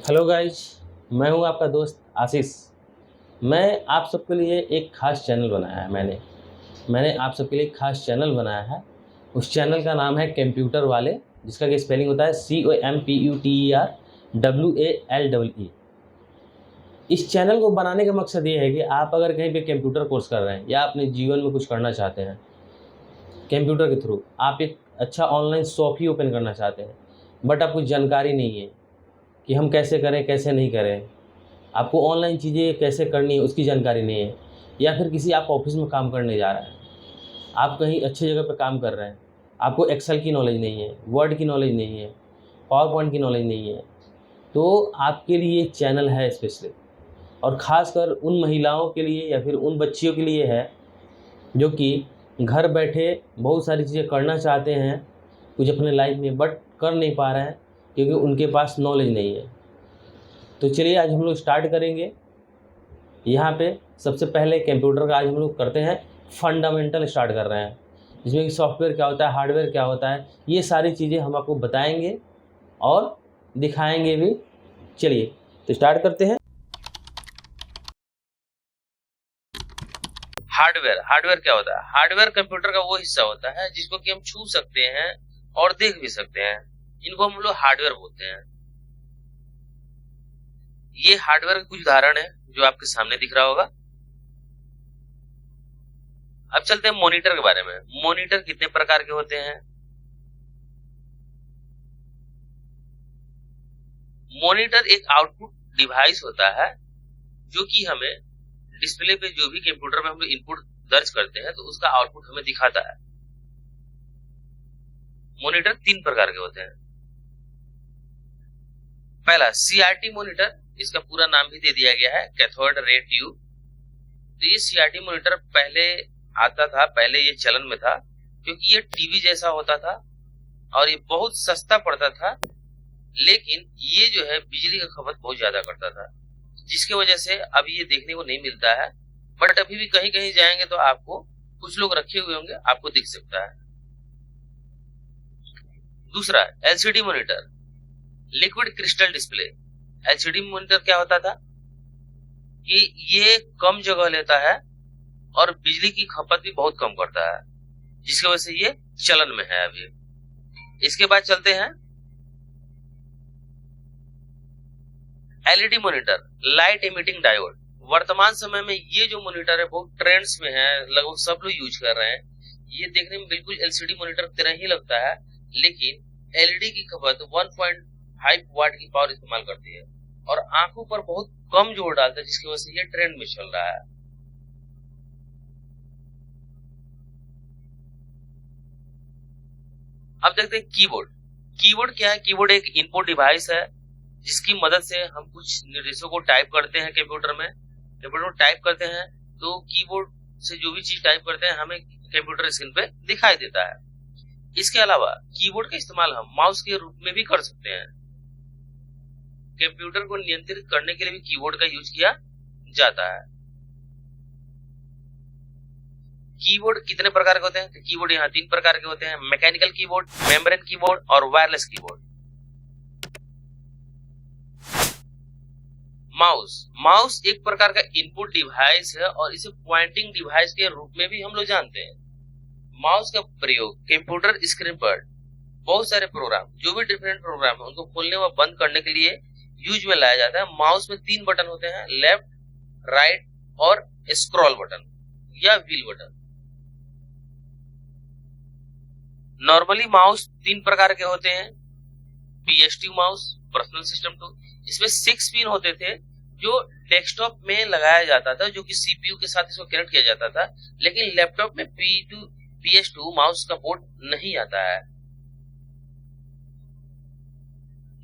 Hello guys, मैं हूं आपका दोस्त आशीष। मैं आप सबके लिए एक ख़ास चैनल बनाया है। मैंने आप सबके लिए एक ख़ास चैनल बनाया है। उस चैनल का नाम है कंप्यूटर वाले, जिसका कि स्पेलिंग होता है COMPUTERWALEE। इस चैनल को बनाने का मकसद ये है कि आप अगर कहीं पे कंप्यूटर कोर्स कर रहे हैं या अपने जीवन में कुछ करना चाहते हैं कंप्यूटर के थ्रू, आप एक अच्छा ऑनलाइन शॉप ही ओपन करना चाहते हैं, बट आपको जानकारी नहीं है कि हम कैसे करें कैसे नहीं करें, आपको ऑनलाइन चीज़ें कैसे करनी है उसकी जानकारी नहीं है, या फिर किसी आप ऑफिस में काम करने जा रहे हैं, आप कहीं अच्छी जगह पर काम कर रहे हैं, आपको एक्सेल की नॉलेज नहीं है, वर्ड की नॉलेज नहीं है, पावर पॉइंट की नॉलेज नहीं है, तो आपके लिए चैनल है स्पेशली। और ख़ासकर उन महिलाओं के लिए या फिर उन बच्चियों के लिए है जो कि घर बैठे बहुत सारी चीज़ें करना चाहते हैं कुछ अपने लाइफ में, बट कर नहीं पा रहे हैं क्योंकि उनके पास नॉलेज नहीं है। तो चलिए आज हम लोग स्टार्ट करेंगे। यहाँ पे सबसे पहले कंप्यूटर का आज हम लोग करते हैं फंडामेंटल स्टार्ट कर रहे हैं, जिसमें कि सॉफ्टवेयर क्या होता है, हार्डवेयर क्या होता है, ये सारी चीज़ें हम आपको बताएंगे और दिखाएंगे भी। चलिए तो स्टार्ट करते हैं। हार्डवेयर क्या होता है? हार्डवेयर कंप्यूटर का वो हिस्सा होता है जिसको कि हम छू सकते हैं और देख भी सकते हैं। इनको हम लोग हार्डवेयर बोलते हैं। ये हार्डवेयर के कुछ उदाहरण है जो आपके सामने दिख रहा होगा। अब चलते हैं मॉनिटर के बारे में। मॉनिटर कितने प्रकार के होते हैं? मॉनिटर एक आउटपुट डिवाइस होता है जो कि हमें डिस्प्ले पे जो भी कंप्यूटर में हम लोग इनपुट दर्ज करते हैं तो उसका आउटपुट हमें दिखाता है। मॉनिटर 3 प्रकार के होते हैं। पहला CRT मॉनिटर, इसका पूरा नाम भी दे दिया गया है, कैथोड रे ट्यूब। तो ये CRT मॉनिटर पहले आता था, पहले ये चलन में था क्योंकि ये टीवी जैसा होता था और ये बहुत सस्ता पड़ता था, लेकिन ये जो है बिजली का खपत बहुत ज्यादा करता था, जिसकी वजह से अब ये देखने को नहीं मिलता है। बट अभी भी कहीं कहीं जाएंगे तो आपको कुछ लोग रखे हुए होंगे, आपको दिख सकता है। दूसरा LCD monitor, liquid crystal display. LCD monitor क्या होता था कि ये कम जगह लेता है और बिजली की खपत भी बहुत कम करता है, जिसकी वजह से ये चलन में है अभी। इसके बाद चलते हैं LED monitor, light emitting diode. वर्तमान समय में ये जो मॉनिटर है बहुत ट्रेंड्स में है, लगभग सब लोग यूज कर रहे हैं। ये देखने में बिल्कुल LCD मॉनिटर की तरह ही लगता है, लेकिन LED की खपत 1.5 वाट की पावर इस्तेमाल करती है और आंखों पर बहुत कम जोर डालता है, जिसकी वजह से ये ट्रेंड में चल रहा है। अब देखते हैं कीबोर्ड। कीबोर्ड क्या है? कीबोर्ड एक इनपुट डिवाइस है जिसकी मदद से हम कुछ निर्देशों को टाइप करते हैं। कंप्यूटर में टाइप करते हैं तो कीबोर्ड से जो भी चीज टाइप करते हैं हमें कंप्यूटर स्क्रीन पे दिखाई देता है। इसके अलावा कीबोर्ड का इस्तेमाल हम माउस के रूप में भी कर सकते हैं। कंप्यूटर को नियंत्रित करने के लिए भी कीबोर्ड का यूज किया जाता है। कीबोर्ड कितने प्रकार के होते हैं? तो कीबोर्ड यहाँ 3 प्रकार के होते हैं, मैकेनिकल कीबोर्ड, मेम्ब्रेन कीबोर्ड और वायरलेस कीबोर्ड। माउस एक प्रकार का इनपुट डिवाइस है और इसे पॉइंटिंग डिवाइस के रूप में भी हम लोग जानते हैं। माउस का प्रयोग कंप्यूटर स्क्रीन पर बहुत सारे प्रोग्राम, जो भी डिफरेंट प्रोग्राम है, उनको खोलने व बंद करने के लिए यूज में लाया जाता है। माउस में 3 बटन होते हैं, लेफ्ट, राइट और स्क्रॉल बटन या व्हील बटन। नॉर्मली माउस 3 प्रकार के होते हैं। PS2 mouse, personal system tool, इसमें 6 पिन होते थे जो डेस्कटॉप में लगाया जाता था, जो कि CPU के साथ इसको कनेक्ट किया जाता था, लेकिन लैपटॉप में PS2 माउस का पोर्ट नहीं आता है।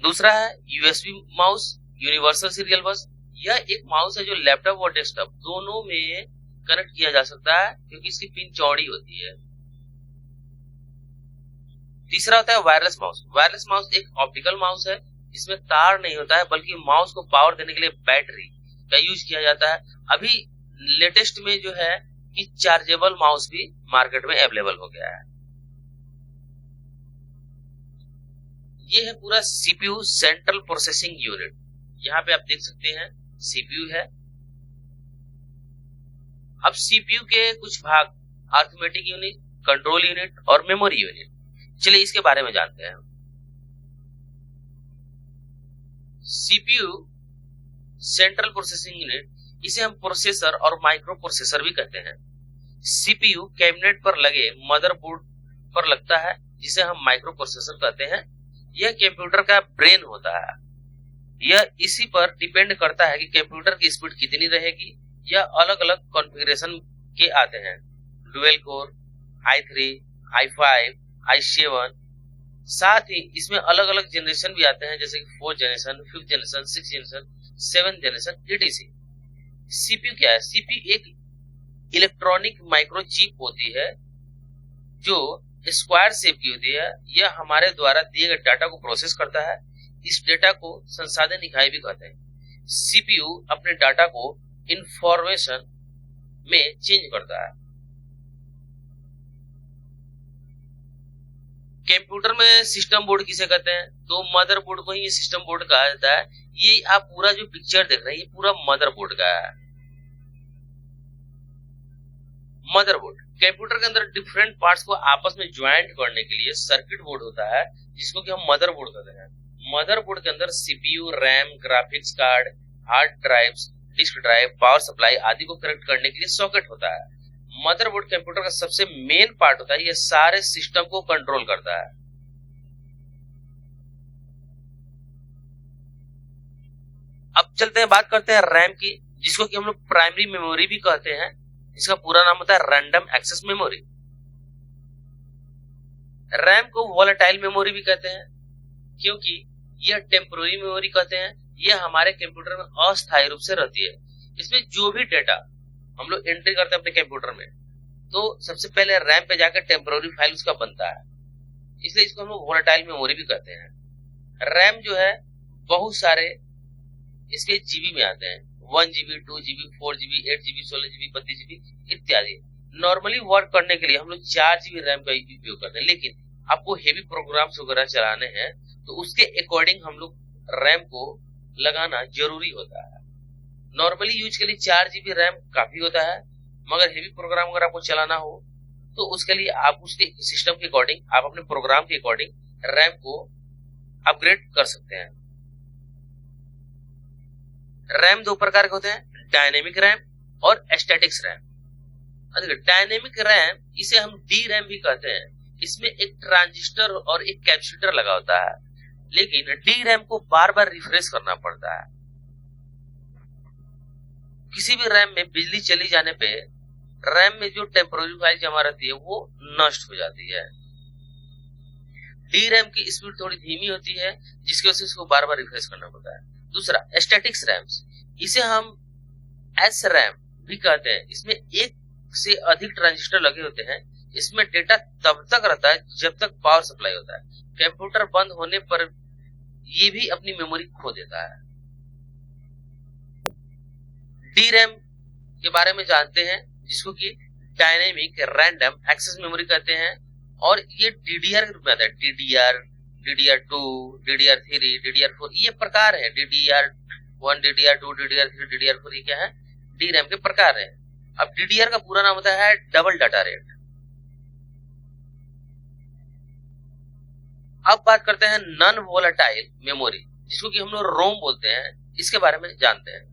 दूसरा है USB माउस, यूनिवर्सल सीरियल बस। यह एक माउस है जो लैपटॉप और डेस्कटॉप दोनों में कनेक्ट किया जा सकता है क्योंकि इसकी पिन चौड़ी होती है। तीसरा होता है वायरलेस माउस। वायरलेस माउस एक ऑप्टिकल माउस है, इसमें तार नहीं होता है बल्कि माउस को पावर देने के लिए बैटरी का यूज किया जाता है। अभी लेटेस्ट में जो है कि चार्जेबल माउस भी मार्केट में अवेलेबल हो गया है। ये है पूरा CPU, सेंट्रल प्रोसेसिंग यूनिट। यहाँ पे आप देख सकते हैं सीपीयू है। अब सीपीयू के कुछ भाग अरिथमेटिक यूनिट, कंट्रोल यूनिट और मेमोरी यूनिट। चलिए इसके बारे में जानते हैं। सीपीयू सेंट्रल प्रोसेसिंग यूनिट, इसे हम प्रोसेसर और माइक्रो प्रोसेसर भी कहते हैं। सीपीयू कैबिनेट पर लगे मदरबोर्ड पर लगता है, जिसे हम माइक्रो प्रोसेसर कहते हैं। यह कंप्यूटर का ब्रेन होता है। यह इसी पर डिपेंड करता है कि कंप्यूटर की स्पीड कितनी रहेगी। यह अलग अलग कॉन्फ़िगरेशन के आते हैं, dual core, i3, i5, i7। साथ ही इसमें अलग अलग जनरेशन भी आते हैं, जैसे कि 4th generation, 5th generation, 6th generation, 7th generation, etc। CPU क्या है? सीपीयू एक इलेक्ट्रॉनिक माइक्रोचिप होती है जो स्क्वायर शेप की होती है। यह हमारे द्वारा दिए गए डाटा को प्रोसेस करता है। इस डेटा को संसाधन इकाई भी कहते हैं। सीपीयू अपने डाटा को इंफॉर्मेशन में चेंज करता है। कंप्यूटर में सिस्टम बोर्ड किसे कहते हैं? तो मदरबोर्ड को ही सिस्टम बोर्ड कहा जाता है। ये आप पूरा जो पिक्चर देख रहे हैं, ये पूरा मदरबोर्ड का है। मदरबोर्ड कंप्यूटर के अंदर डिफरेंट पार्ट्स को आपस में ज्वाइंट करने के लिए सर्किट बोर्ड होता है, जिसको कि हम मदरबोर्ड कहते हैं। मदरबोर्ड के अंदर CPU, RAM, graphics card, hard drives, disk drive, power supply आदि को कनेक्ट करने के लिए सॉकेट होता है। मदरबोर्ड कंप्यूटर का सबसे मेन पार्ट होता है। यह सारे सिस्टम को कंट्रोल करता है। अब चलते हैं, बात करते हैं रैम की, जिसको कि हम लोग प्राइमरी मेमोरी भी कहते हैं। इसका पूरा नाम होता है रैंडम एक्सेस मेमोरी। रैम को वोलेटाइल मेमोरी भी कहते हैं, क्योंकि यह टेम्पोररी मेमोरी कहते हैं। यह हमारे कंप्यूटर में अस्थायी रूप से रहती है। इसमें जो भी डेटा हम लोग एंट्री करते हैं अपने कंप्यूटर में, तो सबसे पहले रैम पे जाकर टेम्पोररी फाइल उसका बनता है, इसलिए इसको हम लोग वोलेटाइल मेमोरी भी कहते हैं। रैम जो है बहुत सारे इसके जीबी में आते हैं, 1 GB, 2 GB, 4 GB, 8 GB, 16 GB, 32 GB इत्यादि। नॉर्मली वर्क करने के लिए हम लोग 4 GB रैम का उपयोग करते हैं, लेकिन आपको हेवी प्रोग्राम्स वगैरह चलाने हैं तो उसके अकॉर्डिंग हम लोग रैम को लगाना जरूरी होता है। नॉर्मली यूज के लिए 4 GB रैम काफी होता है, मगर हेवी प्रोग्राम अगर आपको चलाना हो तो उसके लिए आप उसके सिस्टम के अकॉर्डिंग, आप अपने प्रोग्राम के अकॉर्डिंग रैम को अपग्रेड कर सकते हैं। रैम दो प्रकार के होते हैं, डायनेमिक रैम और स्टैटिक्स रैम। डायनेमिक रैम, इसे हम डी रैम भी कहते हैं। इसमें एक ट्रांजिस्टर और एक कैपेसिटर लगा होता है, लेकिन डी रैम को बार बार रिफ्रेश करना पड़ता है। किसी भी रैम में बिजली चली जाने पे रैम में जो टेम्पोररी फाइल जमा रहती है वो नष्ट हो जाती है। डी रैम की स्पीड थोड़ी धीमी होती है, जिसकी वजह से इसको बार बार रिफ्रेश करना पड़ता है। दूसरा स्टैटिक्स रैम्स, इसे हम एस रैम भी कहते हैं। इसमें एक से अधिक ट्रांजिस्टर लगे होते हैं। इसमें डेटा तब तक रहता है जब तक पावर सप्लाई होता है। कंप्यूटर बंद होने पर ये भी अपनी मेमोरी खो देता है। डी रैम के बारे में जानते हैं, जिसको कि डायनेमिक रैंडम एक्सेस मेमोरी कहते हैं, और ये डीडीआर के रूप में आता है। डीडीआर, DDR2, DDR3, DDR4 ये प्रकार है। DDR1, DDR2, DDR3, DDR4 ये क्या है? डी रैम के प्रकार है। अब DDR का पूरा नाम होता है डबल डाटा रेट। अब बात करते हैं नॉन वोलेटाइल मेमोरी, जिसको कि हम लोग रोम बोलते हैं। इसके बारे में जानते हैं।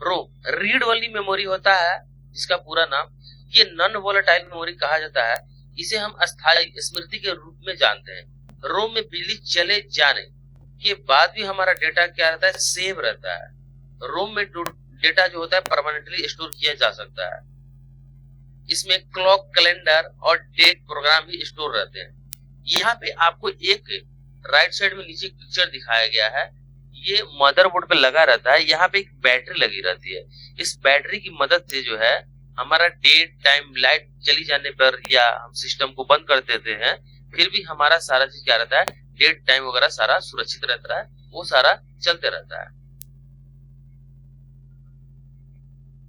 रोम रीड वाली मेमोरी होता है, जिसका पूरा नाम, ये नॉन वोलेटाइल मेमोरी कहा जाता है। इसे हम अस्थायी स्मृति के रूप में जानते हैं। रोम में बिजली चले जाने के बाद भी हमारा डेटा क्या रहता है? सेव रहता है। रोम में डेटा जो होता है परमानेंटली स्टोर किया जा सकता है। इसमें क्लॉक, कैलेंडर और डेट प्रोग्राम भी स्टोर रहते हैं। यहाँ पे आपको एक राइट साइड में नीचे पिक्चर दिखाया गया है, ये मदरबोर्ड पे लगा रहता है। यहाँ पे एक बैटरी लगी रहती है। इस बैटरी की मदद से जो है हमारा डेट, टाइम, लाइट चली जाने पर या हम सिस्टम को बंद कर देते हैं, फिर भी हमारा सारा चीज क्या रहता है? डेट, टाइम वगैरह सारा सुरक्षित रहता है, वो सारा चलते रहता है।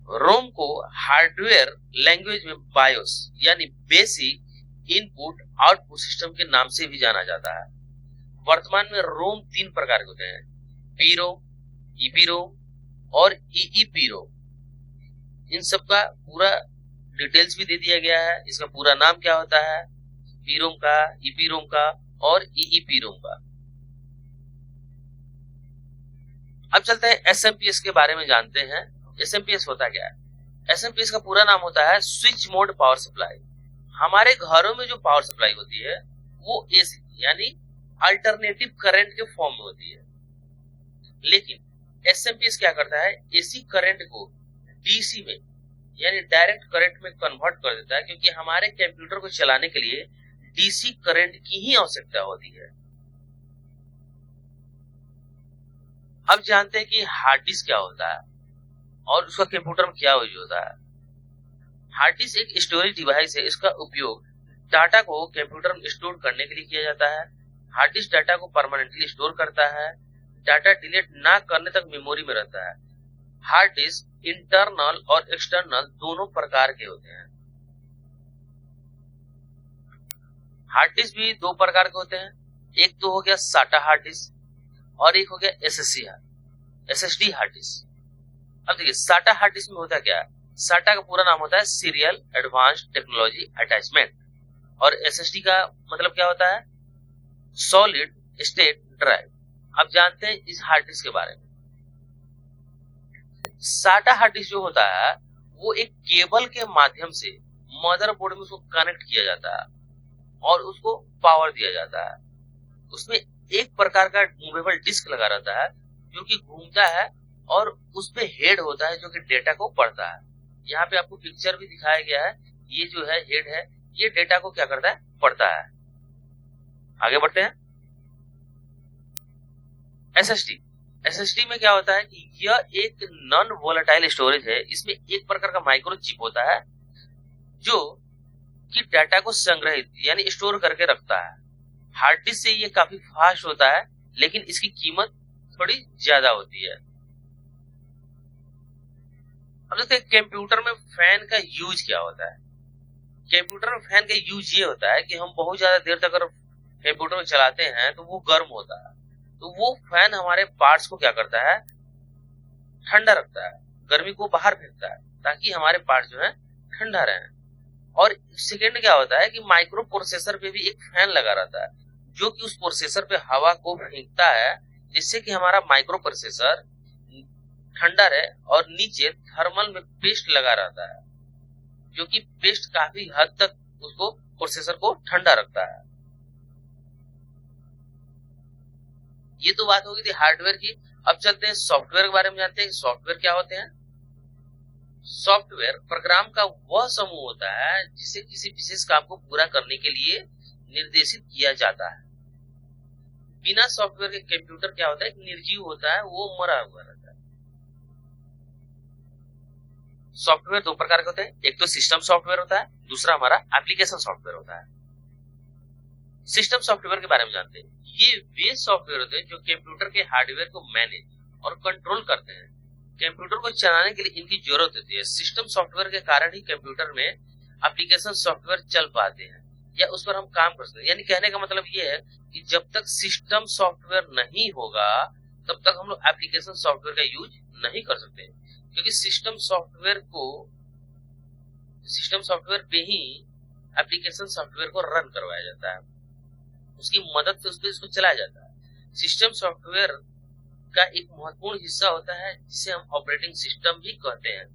रोम को हार्डवेयर लैंग्वेज में बायोस यानी बेसिक इनपुट आउटपुट सिस्टम के नाम से भी जाना जाता है। वर्तमान में रोम 3 प्रकार के होते हैं। पीरोम, ईपीरोम और ईईपीरोम, इन सब का पूरा डिटेल्स भी दे दिया गया है। इसका पूरा नाम क्या होता है, पीरोम का, ईपीरोम का और ईईपीरोम का। अब चलते हैं एसएमपीएस के बारे में जानते हैं। एसएमपीएस होता क्या है? एसएमपीएस का पूरा नाम होता है स्विच मोड पावर सप्लाई। हमारे घरों में जो पावर सप्लाई होती है वो एसी यानी अल्टरनेटिव करंट के फॉर्म में होती है, लेकिन एसएमपीएस क्या करता है, एसी करंट को डीसी में यानी डायरेक्ट करंट में कन्वर्ट कर देता है, क्योंकि हमारे कंप्यूटर को चलाने के लिए डीसी करंट की ही आवश्यकता होती है। अब जानते हैं कि हार्ड डिस्क क्या होता है और उसका कंप्यूटर में क्या यूज होता है। हार्ड डिस्क एक स्टोरेज डिवाइस है। इसका उपयोग डाटा को कंप्यूटर में स्टोर करने के लिए किया जाता है। हार्ड डिस्क डाटा को परमानेंटली स्टोर करता है। डाटा डिलीट ना करने तक मेमोरी में रहता है। हार्ड डिस्क इंटरनल और एक्सटर्नल दोनों प्रकार के होते हैं। हार्ड डिस्क भी दो प्रकार के होते हैं। एक तो हो गया साटा हार्ड डिस्क और एक हो गया एसएसडी हार्ड डिस्क। अब देखिए साटा हार्ड डिस्क में होता क्या है, साटा का पूरा नाम होता है सीरियल एडवांस्ड टेक्नोलॉजी अटैचमेंट, और एसएसडी का मतलब क्या होता है, सॉलिड स्टेट ड्राइव। अब जानते हैं इस हार्ड डिस्क के बारे में। साटा हार्ड डिस्क जो होता है वो एक केबल के माध्यम से मदरबोर्ड में उसको कनेक्ट किया जाता है और उसको पावर दिया जाता है। उसमें एक प्रकार का मूवेबल डिस्क लगा रहता है जो कि घूमता है और उस पे हेड होता है जो कि डेटा को पढ़ता है। यहाँ पे आपको पिक्चर भी दिखाया गया है। ये जो है हेड है, ये डेटा को क्या करता है, पढ़ता है। आगे बढ़ते हैं। एसएसडी में क्या होता है कि यह एक नॉन वोलेटाइल स्टोरेज है। इसमें एक प्रकार का माइक्रो चिप होता है जो कि डाटा को संग्रहित यानी स्टोर करके रखता है। हार्ड डिस्क से ये काफी फास्ट होता है, लेकिन इसकी कीमत थोड़ी ज्यादा होती है। अब देखते हैं कंप्यूटर में फैन का यूज क्या होता है। कंप्यूटर में फैन का यूज ये होता है कि हम बहुत ज्यादा देर तक अगर कंप्यूटर में चलाते हैं तो वो गर्म होता है, तो वो फैन हमारे पार्ट्स को क्या करता है, ठंडा रखता है, गर्मी को बाहर फेंकता है ताकि हमारे पार्ट जो है ठंडा रहे। और सेकेंड क्या होता है कि माइक्रो प्रोसेसर पे भी एक फैन लगा रहता है जो कि उस प्रोसेसर पे हवा को फेंकता है, जिससे कि हमारा माइक्रो प्रोसेसर ठंडा रहे। और नीचे थर्मल में पेस्ट लगा रहता है जो कि पेस्ट काफी हद तक उसको प्रोसेसर को ठंडा रखता है। ये तो बात होगी थी हार्डवेयर की। अब चलते हैं सॉफ्टवेयर के बारे में जानते हैं। सॉफ्टवेयर क्या होते हैं। सॉफ्टवेयर प्रोग्राम का वह समूह होता है जिसे किसी विशेष काम को पूरा करने के लिए निर्देशित किया जाता है। बिना सॉफ्टवेयर के कंप्यूटर क्या होता है, निर्जीव होता है, वो मरा हुआ रहता है। सॉफ्टवेयर दो प्रकार के होते हैं। एक तो सिस्टम सॉफ्टवेयर होता है, दूसरा हमारा एप्लीकेशन सॉफ्टवेयर होता है। सिस्टम सॉफ्टवेयर के बारे में जानते हैं। ये वे सॉफ्टवेयर होते हैं जो कंप्यूटर के हार्डवेयर को मैनेज और कंट्रोल करते हैं। कंप्यूटर को चलाने के लिए इनकी जरूरत होती है। सिस्टम सॉफ्टवेयर के कारण ही कंप्यूटर में एप्लीकेशन सॉफ्टवेयर चल पाते हैं या उस पर हम काम कर सकते हैं। यानी कहने का मतलब ये है कि जब तक सिस्टम सॉफ्टवेयर नहीं होगा तब तक हम लोग एप्लीकेशन सॉफ्टवेयर का यूज नहीं कर सकते, क्योंकि सिस्टम सॉफ्टवेयर पे ही एप्लीकेशन सॉफ्टवेयर को रन करवाया जाता है, उसकी मदद से उसको इसको चलाया जाता है। सिस्टम सॉफ्टवेयर का एक महत्वपूर्ण हिस्सा होता है जिसे हम ऑपरेटिंग सिस्टम भी कहते हैं।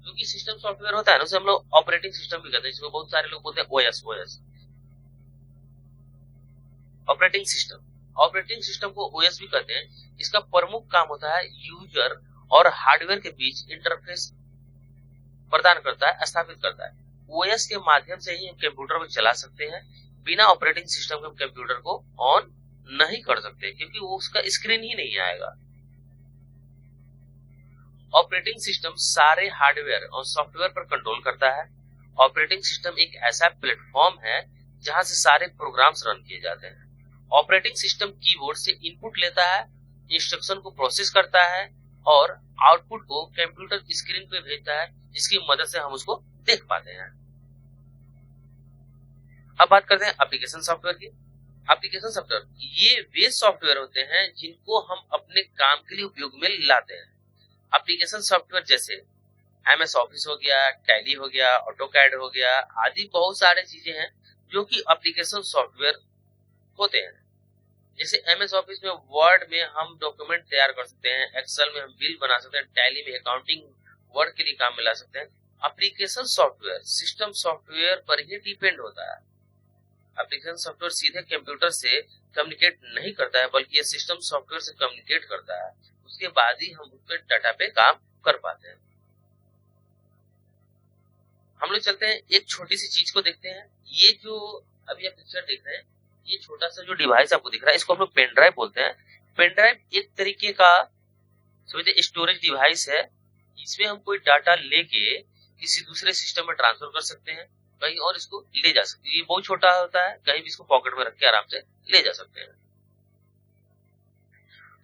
क्योंकि सिस्टम सॉफ्टवेयर होता है ना, उसे हम लोग ऑपरेटिंग सिस्टम भी कहते हैं, जिसको बहुत सारे लोग बोलते हैं ओएस। ऑपरेटिंग सिस्टम को ओएस भी कहते हैं। इसका प्रमुख काम होता है यूजर और हार्डवेयर के बीच इंटरफेस प्रदान करता है, स्थापित करता है। ओएस के माध्यम से ही हम कंप्यूटर को चला सकते हैं। बिना ऑपरेटिंग सिस्टम के हम कंप्यूटर को ऑन नहीं कर सकते, क्योंकि वो उसका स्क्रीन ही नहीं आएगा। ऑपरेटिंग सिस्टम सारे हार्डवेयर और सॉफ्टवेयर पर कंट्रोल करता है। ऑपरेटिंग सिस्टम एक ऐसा प्लेटफॉर्म है जहां से सारे प्रोग्राम्स रन किए जाते हैं। ऑपरेटिंग सिस्टम कीबोर्ड से इनपुट लेता है, इंस्ट्रक्शन को प्रोसेस करता है और आउटपुट को कंप्यूटर स्क्रीन पे भेजता है, जिसकी मदद से हम उसको देख पाते हैं। अब बात करते हैं एप्लीकेशन सॉफ्टवेयर की। एप्लीकेशन सॉफ्टवेयर ये वे सॉफ्टवेयर होते हैं जिनको हम अपने काम के लिए उपयोग में लाते हैं। एप्लीकेशन सॉफ्टवेयर जैसे MS ऑफिस हो गया, टैली हो गया, ऑटोकैड हो गया आदि बहुत सारे चीजें हैं जो कि एप्लीकेशन सॉफ्टवेयर होते हैं। जैसे MS ऑफिस में वर्ड में हम डॉक्यूमेंट तैयार कर सकते हैं, एक्सेल में हम बिल बना सकते हैं, टैली में अकाउंटिंग वर्ड के लिए काम में ला सकते हैं। एप्लीकेशन सॉफ्टवेयर सिस्टम सॉफ्टवेयर पर ही डिपेंड होता है। एप्लीकेशन सॉफ्टवेयर सीधे कंप्यूटर से कम्युनिकेट नहीं करता है, बल्कि ये सिस्टम सॉफ्टवेयर से कम्युनिकेट करता है, उसके बाद ही हम उसके डाटा पे काम कर पाते हैं। हम लोग चलते हैं एक छोटी सी चीज को देखते हैं। ये जो अभी आप पिक्चर देख रहे हैं, ये छोटा सा जो डिवाइस आपको दिख रहा है इसको हम लोग पेन ड्राइव बोलते हैं। पेन ड्राइव एक तरीके का समझिए स्टोरेज डिवाइस है। इसमें हम कोई डाटा लेके किसी दूसरे सिस्टम में ट्रांसफर कर सकते हैं, कहीं और इसको ले जा सकते हैं। ये बहुत छोटा होता है, कहीं भी इसको पॉकेट में रख के आराम से ले जा सकते हैं।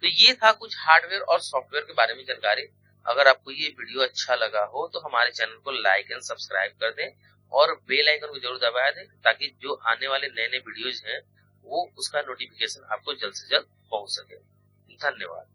तो ये था कुछ हार्डवेयर और सॉफ्टवेयर के बारे में जानकारी। अगर आपको ये वीडियो अच्छा लगा हो तो हमारे चैनल को लाइक एंड सब्सक्राइब कर दें और बेल आइकन को जरूर दबा दें, ताकि जो आने वाले नए नए वीडियोज हैं वो उसका नोटिफिकेशन आपको जल्द से जल्द पहुंच सके। धन्यवाद।